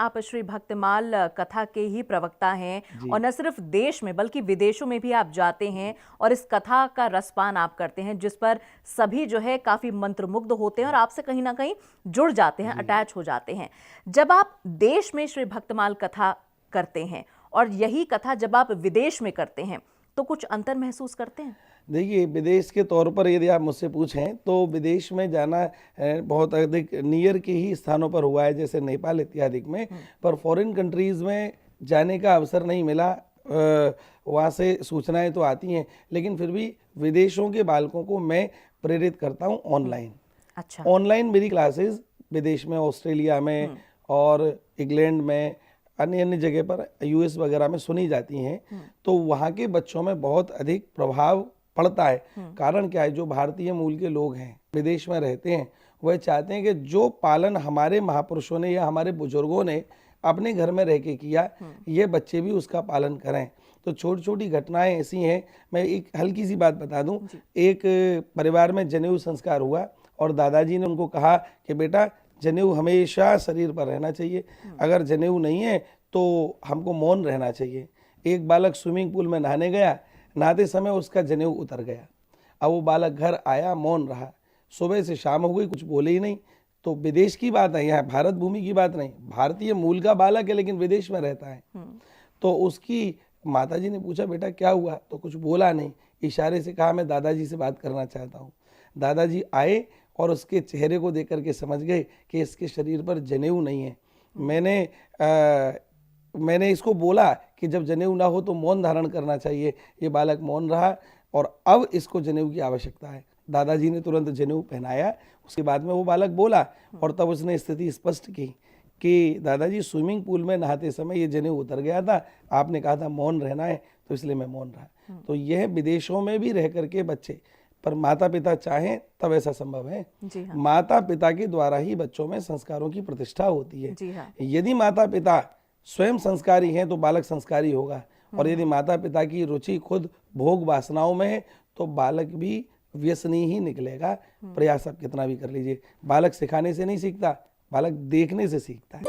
आप श्री भक्तमाल कथा के ही प्रवक्ता हैं और न सिर्फ देश में बल्कि विदेशों में भी आप जाते हैं और इस कथा का रसपान आप करते हैं, जिस पर सभी जो है काफी मंत्रमुग्ध होते हैं और आपसे कहीं ना कहीं जुड़ जाते हैं, अटैच हो जाते हैं। जब आप देश में श्री भक्तमाल कथा करते हैं और यही कथा जब आप विदेश में करते हैं तो कुछ अंतर महसूस करते हैं? देखिए, विदेश के तौर पर यदि आप मुझसे पूछें तो विदेश में जाना बहुत अधिक नियर के ही स्थानों पर हुआ है, जैसे नेपाल इत्यादि में, पर फॉरेन कंट्रीज़ में जाने का अवसर नहीं मिला। वहाँ से सूचनाएं तो आती हैं, लेकिन फिर भी विदेशों के बालकों को मैं प्रेरित करता हूँ ऑनलाइन। अच्छा। ऑनलाइन मेरी क्लासेस विदेश में, ऑस्ट्रेलिया में और इंग्लैंड में, अन्य अन्य जगह पर, यूएस वगैरह में सुनी जाती हैं। तो वहाँ के बच्चों में बहुत अधिक प्रभाव पड़ता है। कारण क्या है, जो भारतीय मूल के लोग हैं, विदेश में रहते हैं, वह चाहते हैं कि जो पालन हमारे महापुरुषों ने या हमारे बुजुर्गों ने अपने घर में रह के किया, ये बच्चे भी उसका पालन करें। तो छोटी छोटी घटनाएं ऐसी हैं। मैं एक हल्की सी बात बता दूं। एक परिवार में जनेऊ संस्कार हुआ और दादाजी ने उनको कहा कि बेटा, जनेऊ हमेशा शरीर पर रहना चाहिए, अगर जनेऊ नहीं है तो हमको मौन रहना चाहिए। एक बालक स्विमिंग पूल में नहाने गया, नहाते समय उसका जनेऊ उतर गया। अब वो बालक घर आया, मौन रहा, सुबह से शाम हो गई, कुछ बोले ही नहीं। तो विदेश की बात है, यहाँ भारत भूमि की बात नहीं, भारतीय मूल का बालक है लेकिन विदेश में रहता है। तो उसकी माताजी ने पूछा, बेटा क्या हुआ? तो कुछ बोला नहीं, इशारे से कहा मैं दादाजी से बात करना चाहता हूँ। दादाजी आए और उसके चेहरे को देख करके समझ गए कि इसके शरीर पर जनेऊ नहीं है। मैंने इसको बोला कि जब जनेऊ ना हो तो मौन धारण करना चाहिए। ये बालक मौन रहा और अब इसको जनेऊ की आवश्यकता है। दादाजी ने तुरंत जनेऊ पहनाया। उसके बाद में वो बालक बोला और तब उसने स्थिति स्पष्ट की कि दादाजी, स्विमिंग पूल में नहाते समय ये जनेऊ उतर गया था, आपने कहा था मौन रहना है, तो इसलिए मैं मौन रहा। तो यह विदेशों में भी रह करके बच्चे, पर माता पिता चाहें तब ऐसा संभव है। जी हाँ। माता पिता के द्वारा ही बच्चों में संस्कारों की प्रतिष्ठा होती है। जी हाँ। यदि माता पिता स्वयं संस्कारी हैं तो बालक संस्कारी होगा, और यदि माता पिता की रुचि खुद भोग वासनाओं में है तो बालक भी व्यसनी ही निकलेगा। प्रयास आप कितना भी कर लीजिए, बालक सिखाने से नहीं सीखता, बालक देखने से सीखता है।